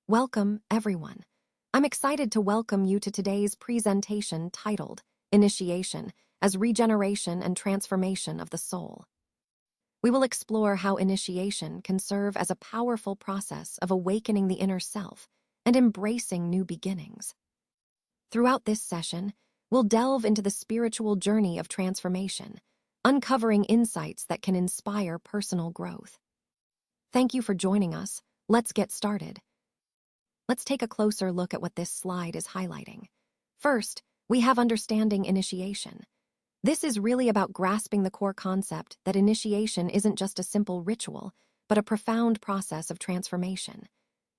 Welcome, everyone. I'm excited to welcome you to today's presentation titled Initiation as Regeneration and Transformation of the Soul. We will explore how initiation can serve as a powerful process of awakening the inner self and embracing new beginnings. Throughout this session, we'll delve into the spiritual journey of transformation, uncovering insights that can inspire personal growth. Thank you for joining us. Let's get started. Let's take a closer look at what this slide is highlighting. First, we have understanding initiation. This is really about grasping the core concept that initiation isn't just a simple ritual, but a profound process of transformation.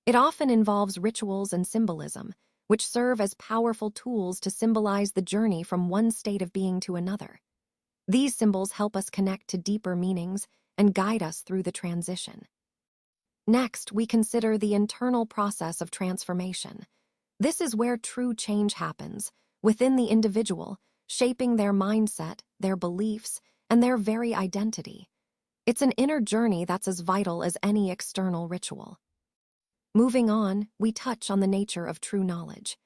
It often involves rituals and symbolism, which serve as powerful tools to symbolize the journey from one state of being to another. These symbols help us connect to deeper meanings and guide us through the transition. Next, we consider the internal process of transformation. This is where true change happens, within the individual, shaping their mindset, their beliefs, and their very identity. It's an inner journey that's as vital as any external ritual. Moving on, we touch on the nature of true knowledge.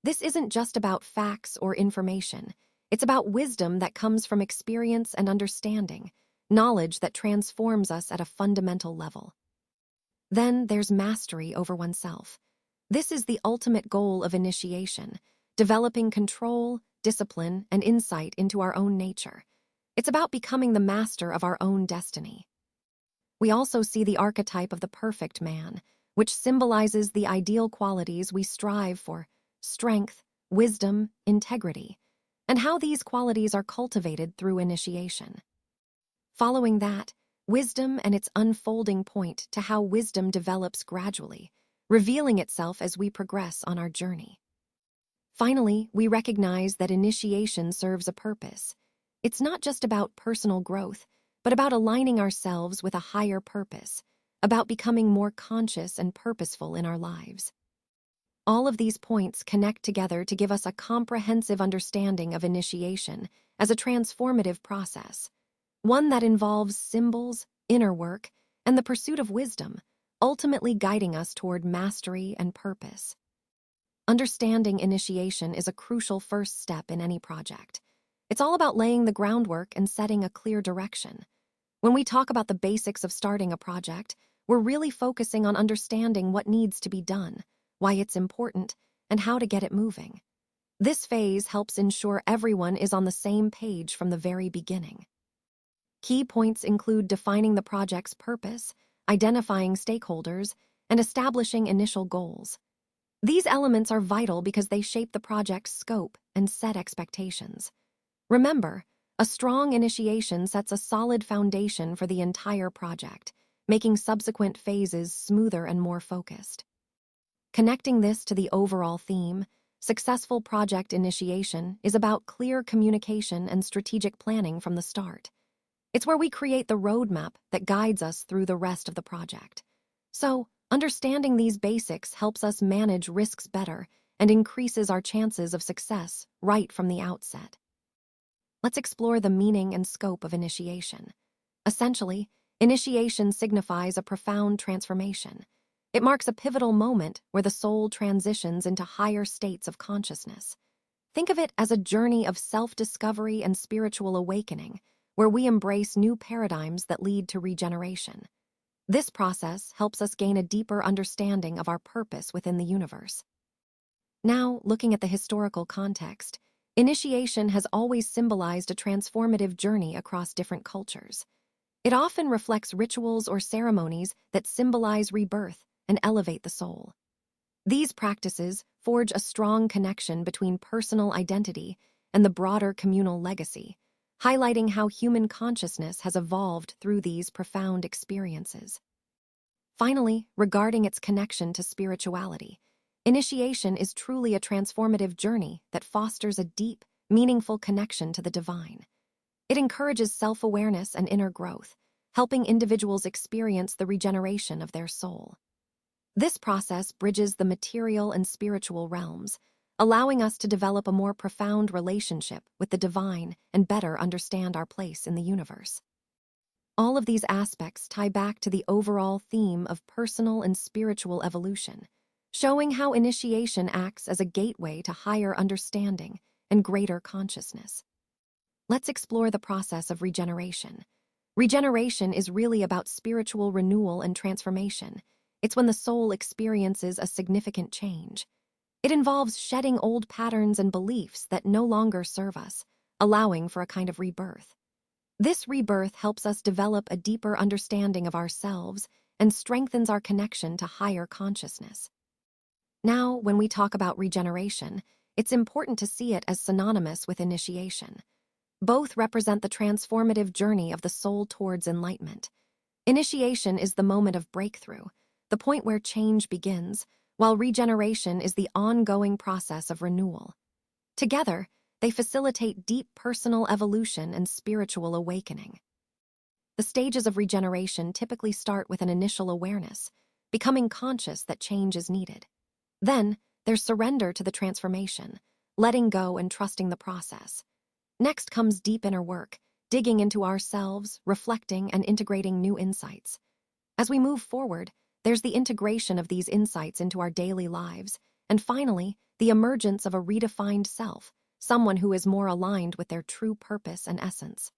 This isn't just about facts or information. It's about wisdom that comes from experience and understanding, knowledge that transforms us at a fundamental level. Then there's mastery over oneself. This is the ultimate goal of initiation, developing control, discipline, and insight into our own nature. It's about becoming the master of our own destiny. We also see the archetype of the perfect man, which symbolizes the ideal qualities we strive for: strength, wisdom, integrity, and how these qualities are cultivated through initiation. Following that, wisdom and its unfolding point to how wisdom develops gradually, revealing itself as we progress on our journey. Finally, we recognize that initiation serves a purpose. It's not just about personal growth, but about aligning ourselves with a higher purpose, about becoming more conscious and purposeful in our lives. All of these points connect together to give us a comprehensive understanding of initiation as a transformative process, one that involves symbols, inner work, and the pursuit of wisdom, ultimately guiding us toward mastery and purpose. Understanding initiation is a crucial first step in any project. It's all about laying the groundwork and setting a clear direction. When we talk about the basics of starting a project, we're really focusing on understanding what needs to be done, why it's important, and how to get it moving. This phase helps ensure everyone is on the same page from the very beginning. Key points include defining the project's purpose, identifying stakeholders, and establishing initial goals. These elements are vital because they shape the project's scope and set expectations. Remember, a strong initiation sets a solid foundation for the entire project, making subsequent phases smoother and more focused. Connecting this to the overall theme, successful project initiation is about clear communication and strategic planning from the start. It's where we create the roadmap that guides us through the rest of the project. So, understanding these basics helps us manage risks better and increases our chances of success right from the outset. Let's explore the meaning and scope of initiation. Essentially, initiation signifies a profound transformation. It marks a pivotal moment where the soul transitions into higher states of consciousness. Think of it as a journey of self-discovery and spiritual awakening, where we embrace new paradigms that lead to regeneration. This process helps us gain a deeper understanding of our purpose within the universe. Now, looking at the historical context, initiation has always symbolized a transformative journey across different cultures. It often reflects rituals or ceremonies that symbolize rebirth and elevate the soul. These practices forge a strong connection between personal identity and the broader communal legacy, highlighting how human consciousness has evolved through these profound experiences. Finally, regarding its connection to spirituality, initiation is truly a transformative journey that fosters a deep, meaningful connection to the divine. It encourages self-awareness and inner growth, helping individuals experience the regeneration of their soul. This process bridges the material and spiritual realms, allowing us to develop a more profound relationship with the divine and better understand our place in the universe. All of these aspects tie back to the overall theme of personal and spiritual evolution. showing how initiation acts as a gateway to higher understanding and greater consciousness. Let's explore the process of regeneration. Regeneration is really about spiritual renewal and transformation. It's when the soul experiences a significant change. It involves shedding old patterns and beliefs that no longer serve us, allowing for a kind of rebirth. This rebirth helps us develop a deeper understanding of ourselves and strengthens our connection to higher consciousness. Now, when we talk about regeneration, it's important to see it as synonymous with initiation. Both represent the transformative journey of the soul towards enlightenment. Initiation is the moment of breakthrough, the point where change begins, while regeneration is the ongoing process of renewal. Together, they facilitate deep personal evolution and spiritual awakening. The stages of regeneration typically start with an initial awareness, becoming conscious that change is needed. Then, there's surrender to the transformation, letting go and trusting the process. Next comes deep inner work, digging into ourselves, reflecting, and integrating new insights. As we move forward, there's the integration of these insights into our daily lives, and finally, the emergence of a redefined self, someone who is more aligned with their true purpose and essence.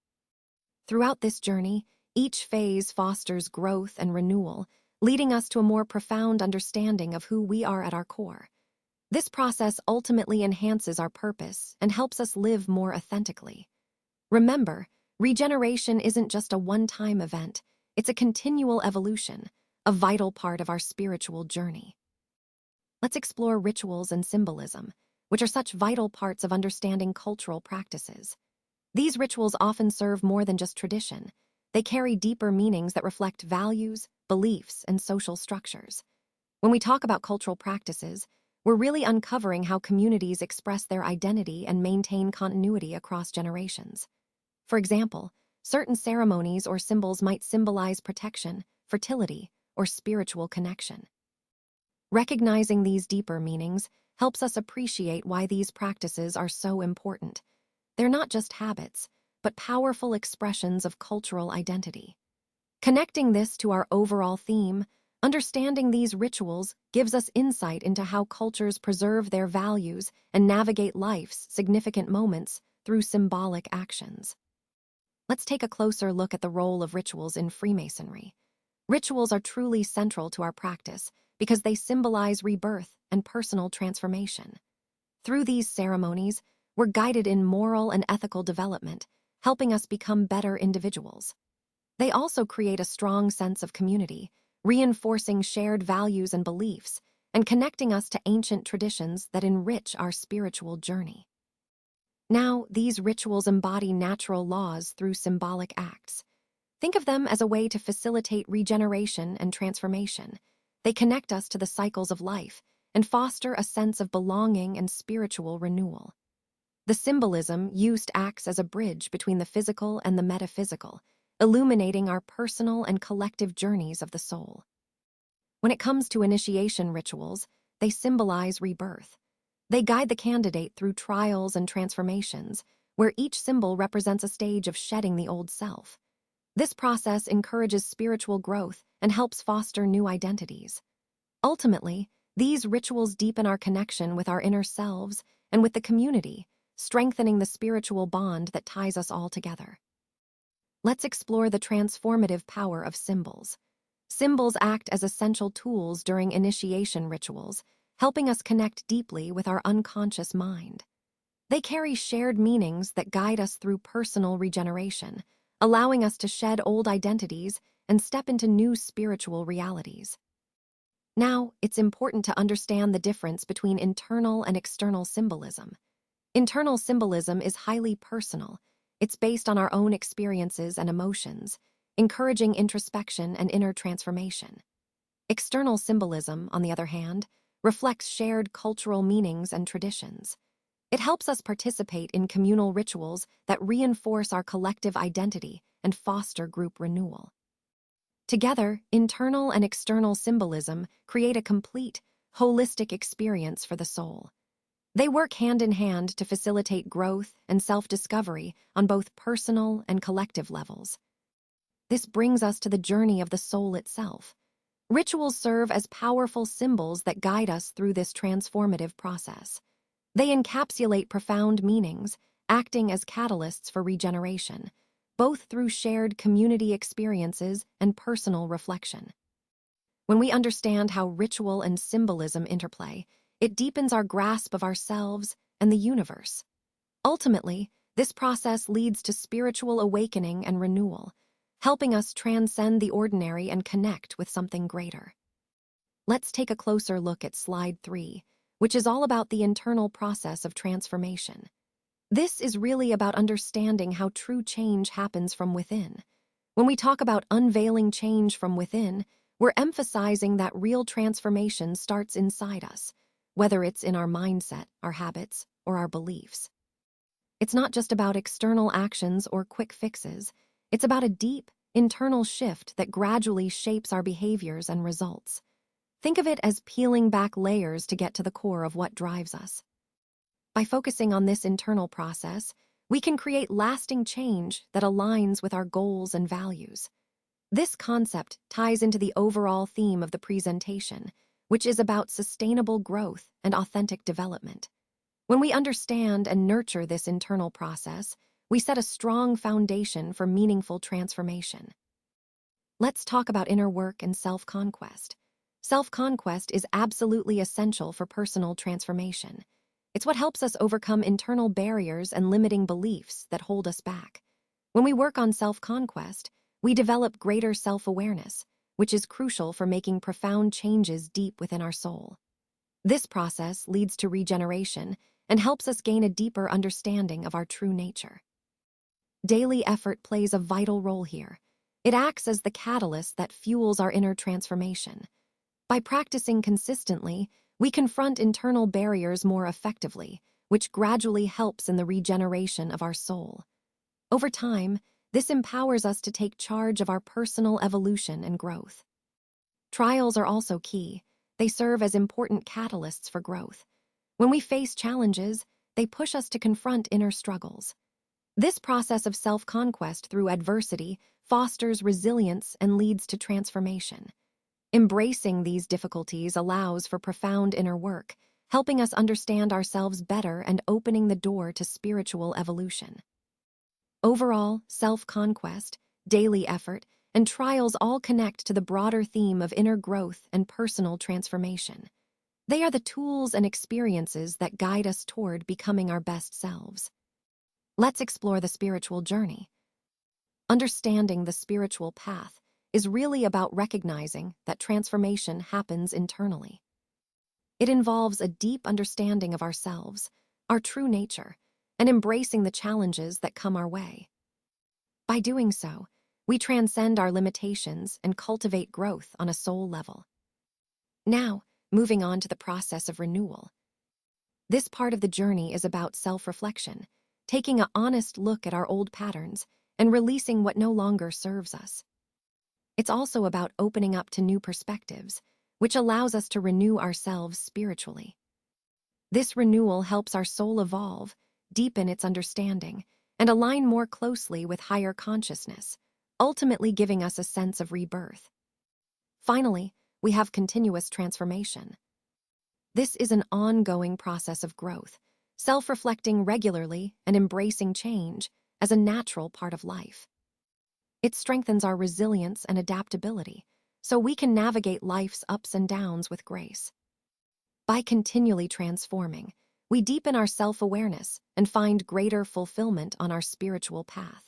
Throughout this journey, each phase fosters growth and renewal, leading us to a more profound understanding of who we are at our core. This process ultimately enhances our purpose and helps us live more authentically. Remember, regeneration isn't just a one-time event, it's a continual evolution, a vital part of our spiritual journey. Let's explore rituals and symbolism, which are such vital parts of understanding cultural practices. These rituals often serve more than just tradition. They carry deeper meanings that reflect values, beliefs, and social structures. When we talk about cultural practices, we're really uncovering how communities express their identity and maintain continuity across generations. For example, certain ceremonies or symbols might symbolize protection, fertility, or spiritual connection. Recognizing these deeper meanings helps us appreciate why these practices are so important. They're not just habits, but powerful expressions of cultural identity. Connecting this to our overall theme, understanding these rituals gives us insight into how cultures preserve their values and navigate life's significant moments through symbolic actions. Let's take a closer look at the role of rituals in Freemasonry. Rituals are truly central to our practice because they symbolize rebirth and personal transformation. Through these ceremonies, we're guided in moral and ethical development, helping us become better individuals. They also create a strong sense of community, reinforcing shared values and beliefs, and connecting us to ancient traditions that enrich our spiritual journey. Now, these rituals embody natural laws through symbolic acts. Think of them as a way to facilitate regeneration and transformation. They connect us to the cycles of life and foster a sense of belonging and spiritual renewal. The symbolism used acts as a bridge between the physical and the metaphysical, illuminating our personal and collective journeys of the soul. When it comes to initiation rituals, they symbolize rebirth. They guide the candidate through trials and transformations, where each symbol represents a stage of shedding the old self. This process encourages spiritual growth and helps foster new identities. Ultimately, these rituals deepen our connection with our inner selves and with the community, strengthening the spiritual bond that ties us all together. Let's explore the transformative power of symbols. Symbols act as essential tools during initiation rituals, helping us connect deeply with our unconscious mind. They carry shared meanings that guide us through personal regeneration, allowing us to shed old identities and step into new spiritual realities. Now, it's important to understand the difference between internal and external symbolism. Internal symbolism is highly personal. It's based on our own experiences and emotions, encouraging introspection and inner transformation. External symbolism, on the other hand, reflects shared cultural meanings and traditions. It helps us participate in communal rituals that reinforce our collective identity and foster group renewal. Together, internal and external symbolism create a complete, holistic experience for the soul. They work hand in hand to facilitate growth and self-discovery on both personal and collective levels. This brings us to the journey of the soul itself. Rituals serve as powerful symbols that guide us through this transformative process. They encapsulate profound meanings, acting as catalysts for regeneration, both through shared community experiences and personal reflection. When we understand how ritual and symbolism interplay, it deepens our grasp of ourselves and the universe. Ultimately, this process leads to spiritual awakening and renewal, helping us transcend the ordinary and connect with something greater. Let's take a closer look at slide 3, which is all about the internal process of transformation. This is really about understanding how true change happens from within. When we talk about unveiling change from within, we're emphasizing that real transformation starts inside us, whether it's in our mindset, our habits, or our beliefs. It's not just about external actions or quick fixes. It's about a deep, internal shift that gradually shapes our behaviors and results. Think of it as peeling back layers to get to the core of what drives us. By focusing on this internal process, we can create lasting change that aligns with our goals and values. This concept ties into the overall theme of the presentation, which is about sustainable growth and authentic development. When we understand and nurture this internal process, we set a strong foundation for meaningful transformation. Let's talk about inner work and self-conquest. Self-conquest is absolutely essential for personal transformation. It's what helps us overcome internal barriers and limiting beliefs that hold us back. When we work on self-conquest, we develop greater self-awareness, which is crucial for making profound changes deep within our soul. This process leads to regeneration and helps us gain a deeper understanding of our true nature. Daily effort plays a vital role here. It acts as the catalyst that fuels our inner transformation. By practicing consistently, we confront internal barriers more effectively, which gradually helps in the regeneration of our soul. Over time, this empowers us to take charge of our personal evolution and growth. Trials are also key. They serve as important catalysts for growth. When we face challenges, they push us to confront inner struggles. This process of self-conquest through adversity fosters resilience and leads to transformation. Embracing these difficulties allows for profound inner work, helping us understand ourselves better and opening the door to spiritual evolution. Overall, self-conquest, daily effort, and trials all connect to the broader theme of inner growth and personal transformation. They are the tools and experiences that guide us toward becoming our best selves. Let's explore the spiritual journey. Understanding the spiritual path is really about recognizing that transformation happens internally. It involves a deep understanding of ourselves, our true nature, and embracing the challenges that come our way. By doing so, we transcend our limitations and cultivate growth on a soul level. Now, moving on to the process of renewal. This part of the journey is about self-reflection, taking an honest look at our old patterns and releasing what no longer serves us. It's also about opening up to new perspectives, which allows us to renew ourselves spiritually. This renewal helps our soul evolve, deepen its understanding, and align more closely with higher consciousness, ultimately giving us a sense of rebirth. Finally, we have continuous transformation. This is an ongoing process of growth, self-reflecting regularly and embracing change as a natural part of life. It strengthens our resilience and adaptability, so we can navigate life's ups and downs with grace. By continually transforming, we deepen our self-awareness and find greater fulfillment on our spiritual path.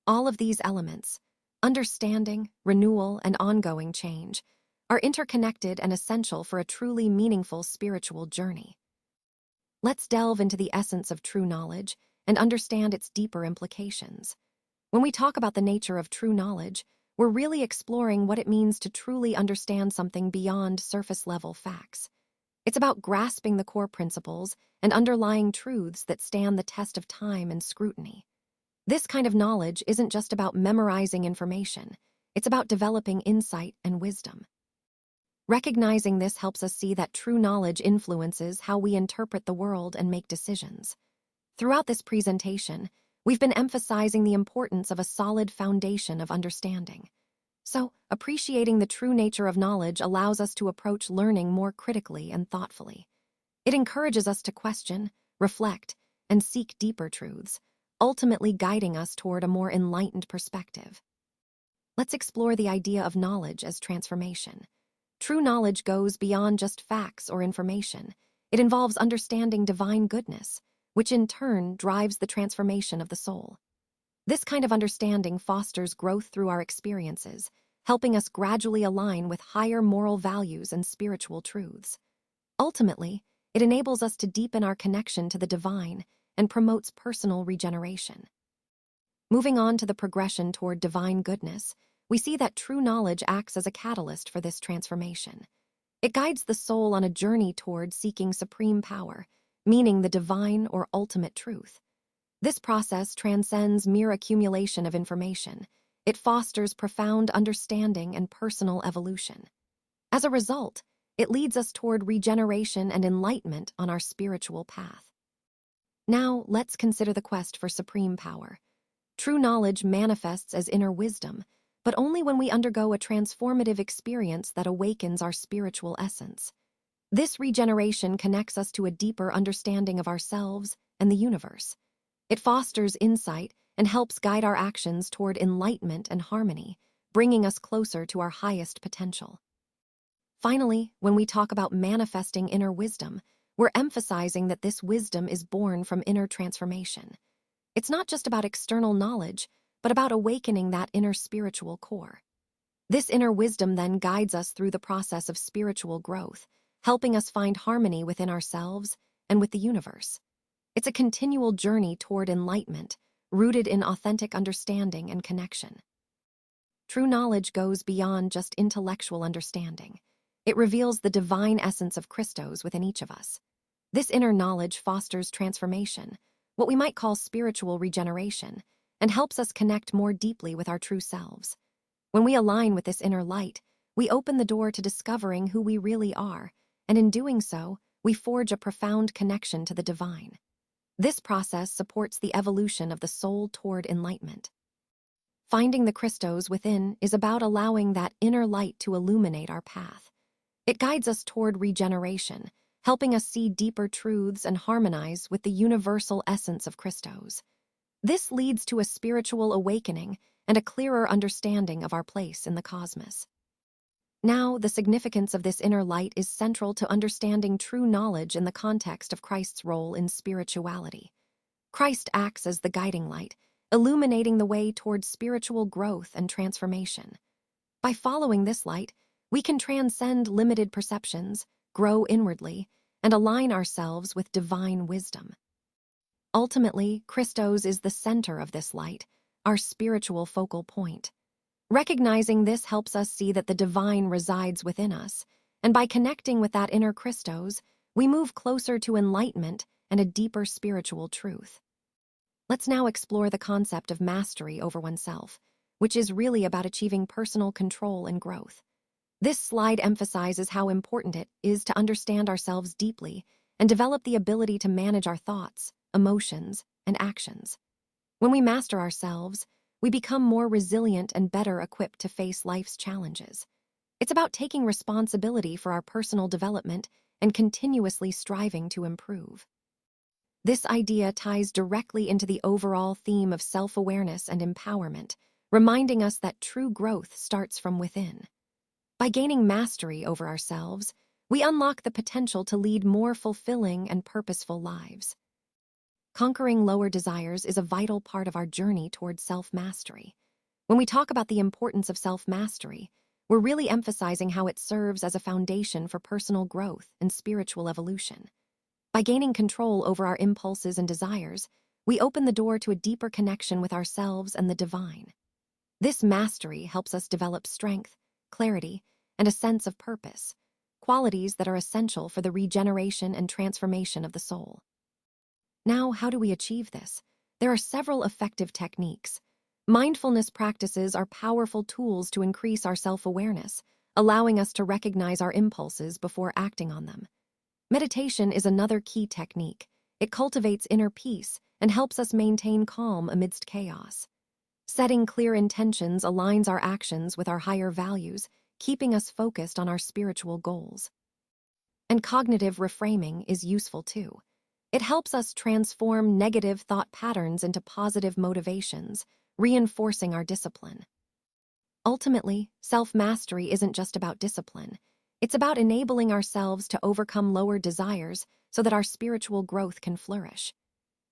All of these elements, understanding, renewal, and ongoing change, are interconnected and essential for a truly meaningful spiritual journey. Let's delve into the essence of true knowledge and understand its deeper implications. When we talk about the nature of true knowledge, we're really exploring what it means to truly understand something beyond surface-level facts. It's about grasping the core principles and underlying truths that stand the test of time and scrutiny. This kind of knowledge isn't just about memorizing information, it's about developing insight and wisdom. Recognizing this helps us see that true knowledge influences how we interpret the world and make decisions. Throughout this presentation, we've been emphasizing the importance of a solid foundation of understanding. So, appreciating the true nature of knowledge allows us to approach learning more critically and thoughtfully. It encourages us to question, reflect, and seek deeper truths, ultimately guiding us toward a more enlightened perspective. Let's explore the idea of knowledge as transformation. True knowledge goes beyond just facts or information. It involves understanding divine goodness, which in turn drives the transformation of the soul. This kind of understanding fosters growth through our experiences, helping us gradually align with higher moral values and spiritual truths. Ultimately, it enables us to deepen our connection to the divine and promotes personal regeneration. Moving on to the progression toward divine goodness, we see that true knowledge acts as a catalyst for this transformation. It guides the soul on a journey toward seeking supreme power, meaning the divine or ultimate truth. This process transcends mere accumulation of information. It fosters profound understanding and personal evolution. As a result, it leads us toward regeneration and enlightenment on our spiritual path. Now, let's consider the quest for supreme power. True knowledge manifests as inner wisdom, but only when we undergo a transformative experience that awakens our spiritual essence. This regeneration connects us to a deeper understanding of ourselves and the universe. It fosters insight and helps guide our actions toward enlightenment and harmony, bringing us closer to our highest potential. Finally, when we talk about manifesting inner wisdom, we're emphasizing that this wisdom is born from inner transformation. It's not just about external knowledge, but about awakening that inner spiritual core. This inner wisdom then guides us through the process of spiritual growth, helping us find harmony within ourselves and with the universe. It's a continual journey toward enlightenment, rooted in authentic understanding and connection. True knowledge goes beyond just intellectual understanding. It reveals the divine essence of Christos within each of us. This inner knowledge fosters transformation, what we might call spiritual regeneration, and helps us connect more deeply with our true selves. When we align with this inner light, we open the door to discovering who we really are, and in doing so, we forge a profound connection to the divine. This process supports the evolution of the soul toward enlightenment. Finding the Christos within is about allowing that inner light to illuminate our path. It guides us toward regeneration, helping us see deeper truths and harmonize with the universal essence of Christos. This leads to a spiritual awakening and a clearer understanding of our place in the cosmos. Now, the significance of this inner light is central to understanding true knowledge in the context of Christ's role in spirituality. Christ acts as the guiding light, illuminating the way toward spiritual growth and transformation. By following this light, we can transcend limited perceptions, grow inwardly, and align ourselves with divine wisdom. Ultimately, Christos is the center of this light, our spiritual focal point. Recognizing this helps us see that the divine resides within us, and by connecting with that inner Christos, we move closer to enlightenment and a deeper spiritual truth. Let's now explore the concept of mastery over oneself, which is really about achieving personal control and growth. This slide emphasizes how important it is to understand ourselves deeply and develop the ability to manage our thoughts, emotions, and actions. When we master ourselves, we become more resilient and better equipped to face life's challenges. It's about taking responsibility for our personal development and continuously striving to improve. This idea ties directly into the overall theme of self-awareness and empowerment, reminding us that true growth starts from within. By gaining mastery over ourselves, we unlock the potential to lead more fulfilling and purposeful lives. Conquering lower desires is a vital part of our journey towards self-mastery. When we talk about the importance of self-mastery, we're really emphasizing how it serves as a foundation for personal growth and spiritual evolution. By gaining control over our impulses and desires, we open the door to a deeper connection with ourselves and the divine. This mastery helps us develop strength, clarity, and a sense of purpose, qualities that are essential for the regeneration and transformation of the soul. Now, how do we achieve this? There are several effective techniques. Mindfulness practices are powerful tools to increase our self-awareness, allowing us to recognize our impulses before acting on them. Meditation is another key technique. It cultivates inner peace and helps us maintain calm amidst chaos. Setting clear intentions aligns our actions with our higher values, keeping us focused on our spiritual goals. And cognitive reframing is useful too. It helps us transform negative thought patterns into positive motivations, reinforcing our discipline. Ultimately, self-mastery isn't just about discipline. It's about enabling ourselves to overcome lower desires so that our spiritual growth can flourish.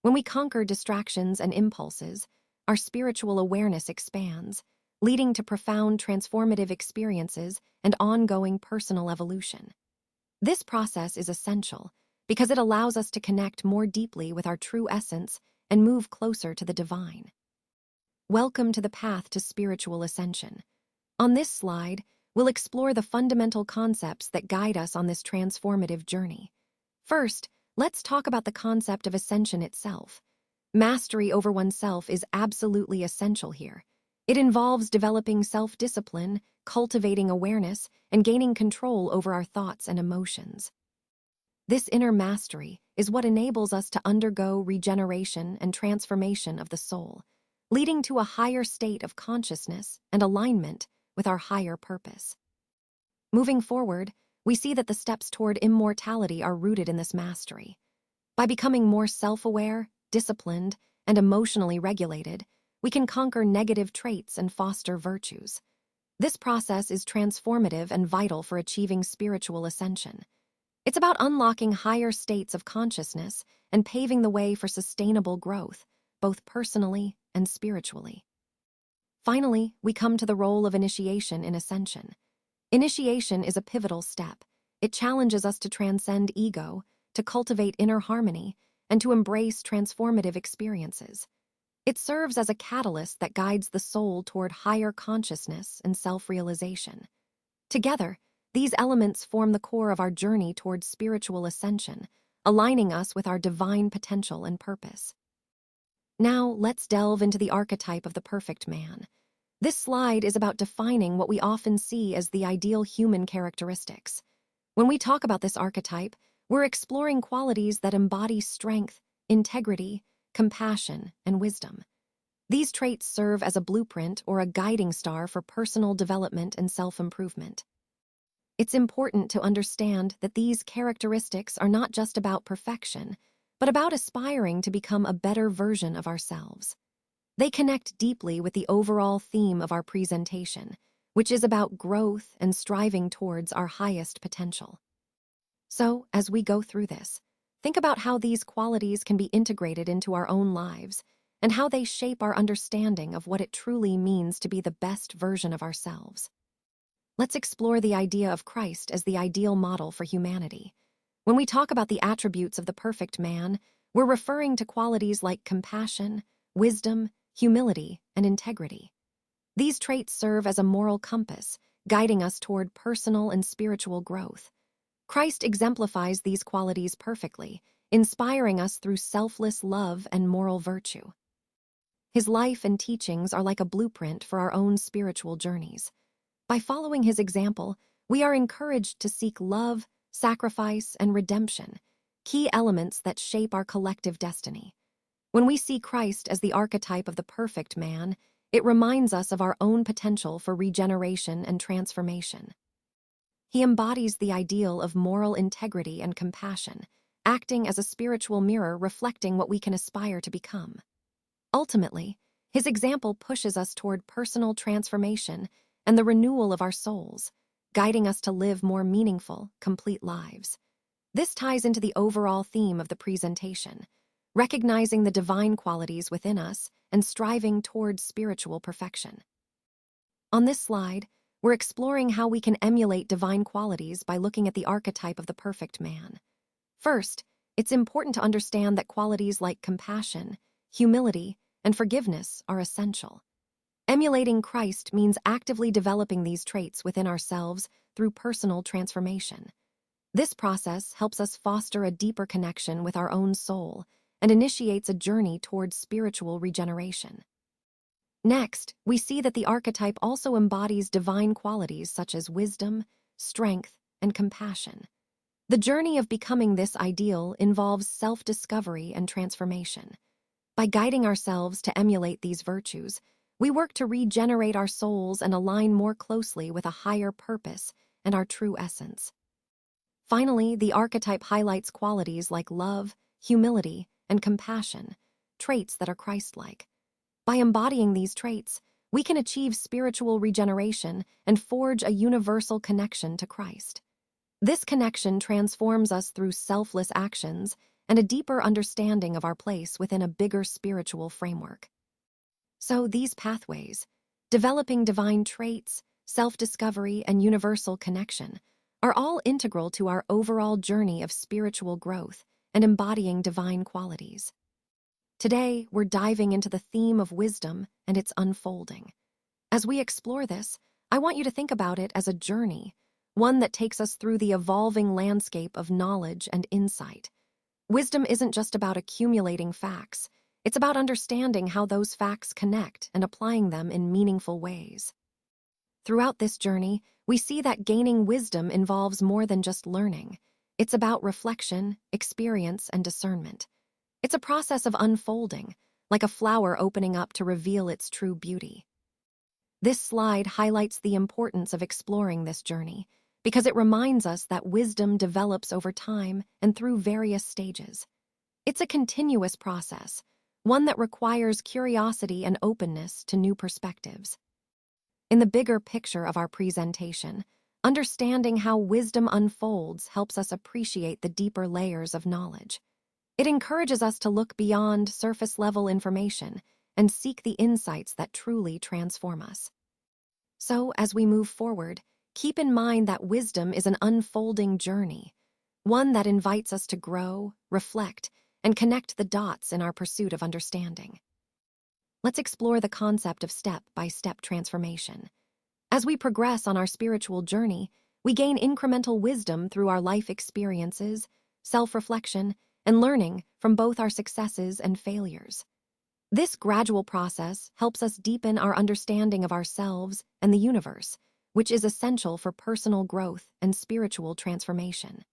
When we conquer distractions and impulses, our spiritual awareness expands, leading to profound transformative experiences and ongoing personal evolution. This process is essential because it allows us to connect more deeply with our true essence and move closer to the divine. Welcome to the path to spiritual ascension. On this slide, we'll explore the fundamental concepts that guide us on this transformative journey. First, let's talk about the concept of ascension itself. Mastery over oneself is absolutely essential here. It involves developing self-discipline, cultivating awareness, and gaining control over our thoughts and emotions. This inner mastery is what enables us to undergo regeneration and transformation of the soul, leading to a higher state of consciousness and alignment with our higher purpose. Moving forward, we see that the steps toward immortality are rooted in this mastery. By becoming more self-aware, disciplined, and emotionally regulated, we can conquer negative traits and foster virtues. This process is transformative and vital for achieving spiritual ascension. It's about unlocking higher states of consciousness and paving the way for sustainable growth, both personally and spiritually. Finally, we come to the role of initiation in ascension. Initiation is a pivotal step. It challenges us to transcend ego, to cultivate inner harmony, and to embrace transformative experiences. It serves as a catalyst that guides the soul toward higher consciousness and self-realization. Together, these elements form the core of our journey toward spiritual ascension, aligning us with our divine potential and purpose. Now, let's delve into the archetype of the perfect man. This slide is about defining what we often see as the ideal human characteristics. When we talk about this archetype, we're exploring qualities that embody strength, integrity, compassion, and wisdom. These traits serve as a blueprint or a guiding star for personal development and self-improvement. It's important to understand that these characteristics are not just about perfection, but about aspiring to become a better version of ourselves. They connect deeply with the overall theme of our presentation, which is about growth and striving towards our highest potential. So, as we go through this, think about how these qualities can be integrated into our own lives and how they shape our understanding of what it truly means to be the best version of ourselves. Let's explore the idea of Christ as the ideal model for humanity. When we talk about the attributes of the perfect man, we're referring to qualities like compassion, wisdom, humility, and integrity. These traits serve as a moral compass, guiding us toward personal and spiritual growth. Christ exemplifies these qualities perfectly, inspiring us through selfless love and moral virtue. His life and teachings are like a blueprint for our own spiritual journeys. By following his example, we are encouraged to seek love, sacrifice, and redemption, key elements that shape our collective destiny. When we see Christ as the archetype of the perfect man, it reminds us of our own potential for regeneration and transformation. He embodies the ideal of moral integrity and compassion, acting as a spiritual mirror reflecting what we can aspire to become. Ultimately, his example pushes us toward personal transformation and the renewal of our souls, guiding us to live more meaningful, complete lives. This ties into the overall theme of the presentation, recognizing the divine qualities within us and striving towards spiritual perfection. On this slide, we're exploring how we can emulate divine qualities by looking at the archetype of the perfect man. First, it's important to understand that qualities like compassion, humility, and forgiveness are essential. Emulating Christ means actively developing these traits within ourselves through personal transformation. This process helps us foster a deeper connection with our own soul and initiates a journey towards spiritual regeneration. Next, we see that the archetype also embodies divine qualities such as wisdom, strength, and compassion. The journey of becoming this ideal involves self-discovery and transformation. By guiding ourselves to emulate these virtues, we work to regenerate our souls and align more closely with a higher purpose and our true essence. Finally, the archetype highlights qualities like love, humility, and compassion, traits that are Christ-like. By embodying these traits, we can achieve spiritual regeneration and forge a universal connection to Christ. This connection transforms us through selfless actions and a deeper understanding of our place within a bigger spiritual framework. So these pathways, developing divine traits, self-discovery, and universal connection, are all integral to our overall journey of spiritual growth and embodying divine qualities. Today, we're diving into the theme of wisdom and its unfolding. As we explore this, I want you to think about it as a journey, one that takes us through the evolving landscape of knowledge and insight. Wisdom isn't just about accumulating facts, it's about understanding how those facts connect and applying them in meaningful ways. Throughout this journey, we see that gaining wisdom involves more than just learning. It's about reflection, experience, and discernment. It's a process of unfolding, like a flower opening up to reveal its true beauty. This slide highlights the importance of exploring this journey, because it reminds us that wisdom develops over time and through various stages. It's a continuous process, one that requires curiosity and openness to new perspectives. In the bigger picture of our presentation, understanding how wisdom unfolds helps us appreciate the deeper layers of knowledge. It encourages us to look beyond surface-level information and seek the insights that truly transform us. So, as we move forward, keep in mind that wisdom is an unfolding journey, one that invites us to grow, reflect, and connect the dots in our pursuit of understanding. Let's explore the concept of step-by-step transformation. As we progress on our spiritual journey, we gain incremental wisdom through our life experiences, self-reflection, and learning from both our successes and failures. This gradual process helps us deepen our understanding of ourselves and the universe, which is essential for personal growth and spiritual transformation.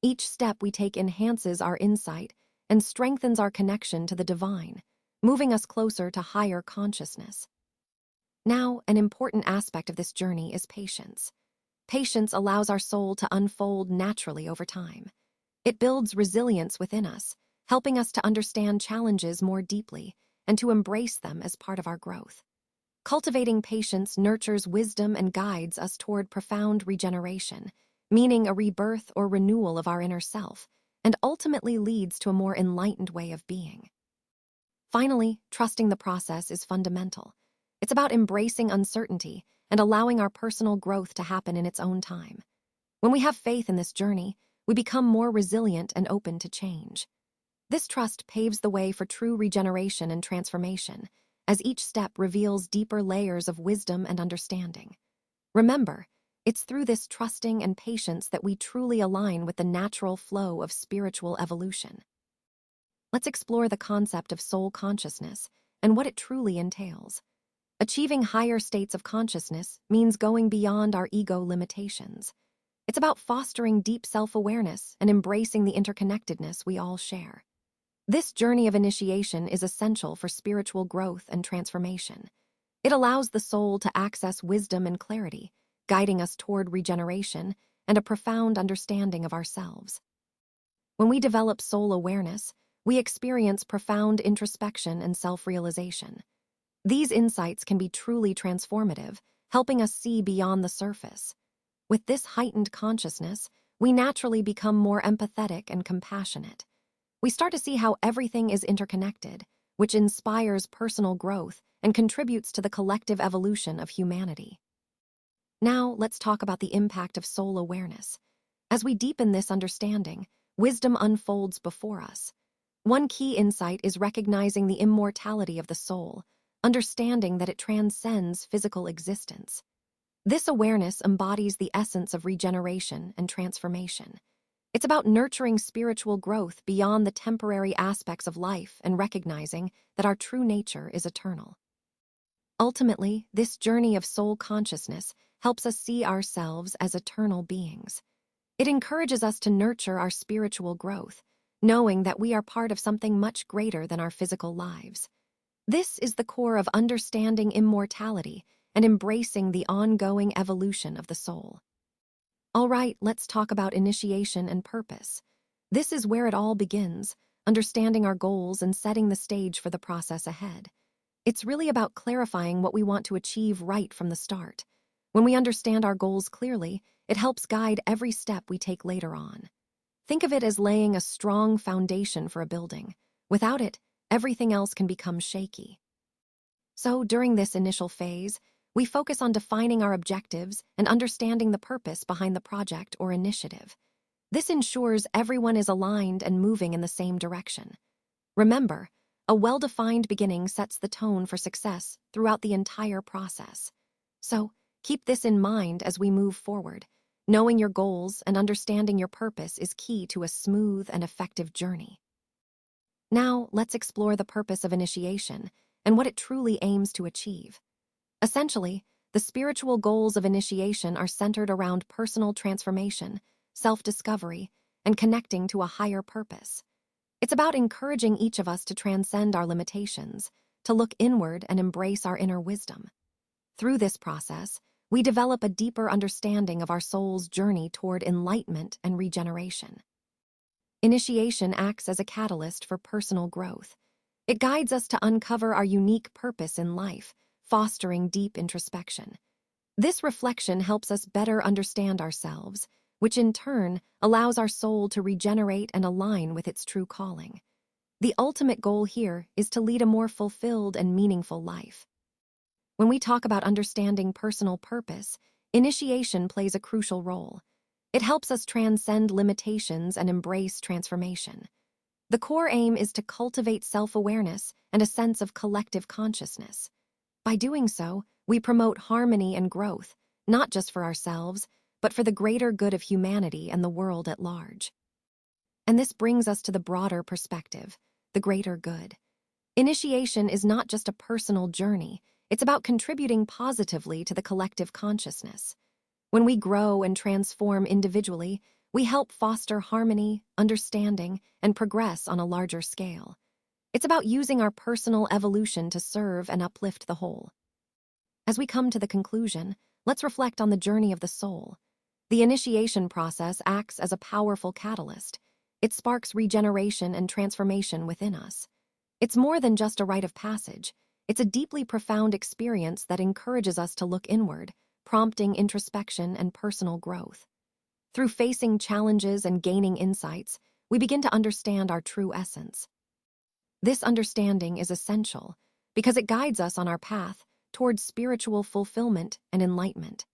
Each step we take enhances our insight and strengthens our connection to the divine, moving us closer to higher consciousness. Now, an important aspect of this journey is patience. Patience allows our soul to unfold naturally over time. It builds resilience within us, helping us to understand challenges more deeply and to embrace them as part of our growth. Cultivating patience nurtures wisdom and guides us toward profound regeneration, meaning a rebirth or renewal of our inner self, and ultimately leads to a more enlightened way of being. Finally, trusting the process is fundamental. It's about embracing uncertainty and allowing our personal growth to happen in its own time. When we have faith in this journey, we become more resilient and open to change. This trust paves the way for true regeneration and transformation, as each step reveals deeper layers of wisdom and understanding. Remember, it's through this trusting and patience that we truly align with the natural flow of spiritual evolution. Let's explore the concept of soul consciousness and what it truly entails. Achieving higher states of consciousness means going beyond our ego limitations. It's about fostering deep self-awareness and embracing the interconnectedness we all share. This journey of initiation is essential for spiritual growth and transformation. It allows the soul to access wisdom and clarity, guiding us toward regeneration and a profound understanding of ourselves. When we develop soul awareness, we experience profound introspection and self-realization. These insights can be truly transformative, helping us see beyond the surface. With this heightened consciousness, we naturally become more empathetic and compassionate. We start to see how everything is interconnected, which inspires personal growth and contributes to the collective evolution of humanity. Now, let's talk about the impact of soul awareness. As we deepen this understanding, wisdom unfolds before us. One key insight is recognizing the immortality of the soul, understanding that it transcends physical existence. This awareness embodies the essence of regeneration and transformation. It's about nurturing spiritual growth beyond the temporary aspects of life and recognizing that our true nature is eternal. Ultimately, this journey of soul consciousness helps us see ourselves as eternal beings. It encourages us to nurture our spiritual growth, knowing that we are part of something much greater than our physical lives. This is the core of understanding immortality and embracing the ongoing evolution of the soul. All right, let's talk about initiation and purpose. This is where it all begins, understanding our goals and setting the stage for the process ahead. It's really about clarifying what we want to achieve right from the start. When we understand our goals clearly, it helps guide every step we take later on. Think of it as laying a strong foundation for a building. Without it, everything else can become shaky. So, during this initial phase, we focus on defining our objectives and understanding the purpose behind the project or initiative. This ensures everyone is aligned and moving in the same direction. Remember, a well-defined beginning sets the tone for success throughout the entire process. So, keep this in mind as we move forward. Knowing your goals and understanding your purpose is key to a smooth and effective journey. Now, let's explore the purpose of initiation and what it truly aims to achieve. Essentially, the spiritual goals of initiation are centered around personal transformation, self-discovery, and connecting to a higher purpose. It's about encouraging each of us to transcend our limitations, to look inward and embrace our inner wisdom. Through this process, we develop a deeper understanding of our soul's journey toward enlightenment and regeneration. Initiation acts as a catalyst for personal growth. It guides us to uncover our unique purpose in life, fostering deep introspection. This reflection helps us better understand ourselves, which in turn allows our soul to regenerate and align with its true calling. The ultimate goal here is to lead a more fulfilled and meaningful life. When we talk about understanding personal purpose, initiation plays a crucial role. It helps us transcend limitations and embrace transformation. The core aim is to cultivate self-awareness and a sense of collective consciousness. By doing so, we promote harmony and growth, not just for ourselves, but for the greater good of humanity and the world at large. And this brings us to the broader perspective, the greater good. Initiation is not just a personal journey, it's about contributing positively to the collective consciousness. When we grow and transform individually, we help foster harmony, understanding, and progress on a larger scale. It's about using our personal evolution to serve and uplift the whole. As we come to the conclusion, let's reflect on the journey of the soul. The initiation process acts as a powerful catalyst. It sparks regeneration and transformation within us. It's more than just a rite of passage. It's a deeply profound experience that encourages us to look inward, prompting introspection and personal growth. Through facing challenges and gaining insights, we begin to understand our true essence. This understanding is essential because it guides us on our path towards spiritual fulfillment and enlightenment.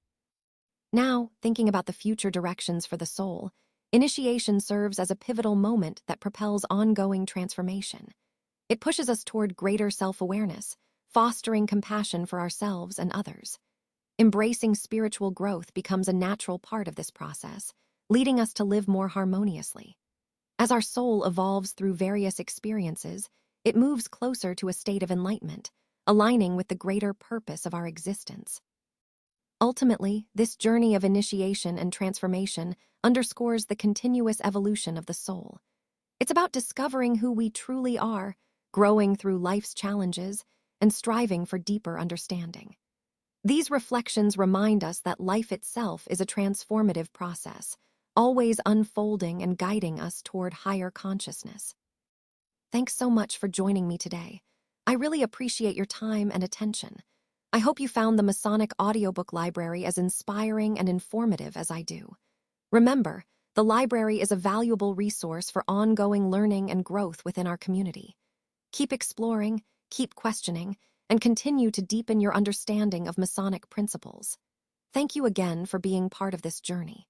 Now, thinking about the future directions for the soul, initiation serves as a pivotal moment that propels ongoing transformation. It pushes us toward greater self-awareness, fostering compassion for ourselves and others. Embracing spiritual growth becomes a natural part of this process, leading us to live more harmoniously. As our soul evolves through various experiences, it moves closer to a state of enlightenment, aligning with the greater purpose of our existence. Ultimately, this journey of initiation and transformation underscores the continuous evolution of the soul. It's about discovering who we truly are, growing through life's challenges, and striving for deeper understanding. These reflections remind us that life itself is a transformative process, always unfolding and guiding us toward higher consciousness. Thanks so much for joining me today. I really appreciate your time and attention. I hope you found the Masonic audiobook library as inspiring and informative as I do. Remember, the library is a valuable resource for ongoing learning and growth within our community. Keep exploring, keep questioning, and continue to deepen your understanding of Masonic principles. Thank you again for being part of this journey.